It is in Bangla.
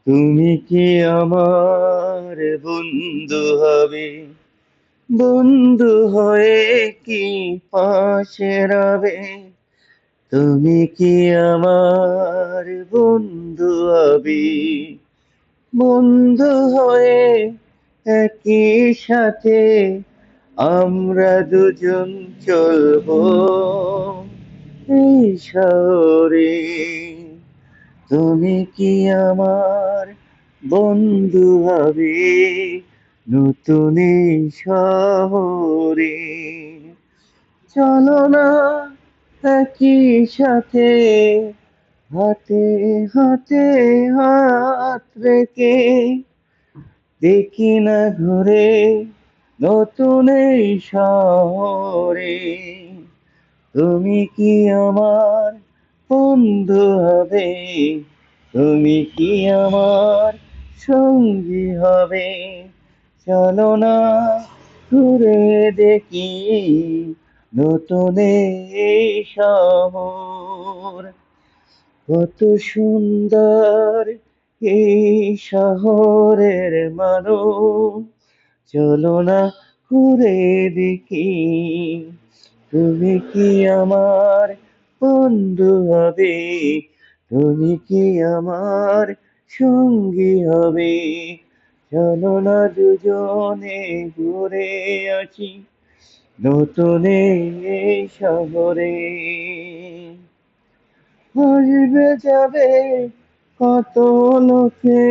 তুমি কি আমার বন্ধু হবে? বন্ধু হয়ে কি পাশে রবে? তুমি কি আমার বন্ধু হবে? বন্ধু হয়ে একই সাথে আমরা দুজন চলবো এই শহরে। তুমি কি আমার বন্ধু হবে নতুন এই শহরে? চলো না একই সাথে, হাতে হাতে হাত রেখে দেখি না ঘুরে নতুন এই শহরে। তুমি কি আমার বন্ধু হবে? তুমি কি আমার সঙ্গী হবে? চলো না ঘুরে দেখি নতুন এই শহর। কত সুন্দর এই শহরের মানুষ, চলো না ঘুরে দেখি। তুমি কি আমার বন্ধু হবে? তুমি কি আমার সঙ্গী হবে? চলো না দুজনে ঘুরে আসি নতুন এই শহরে। আসবে যাবে কত লোকে,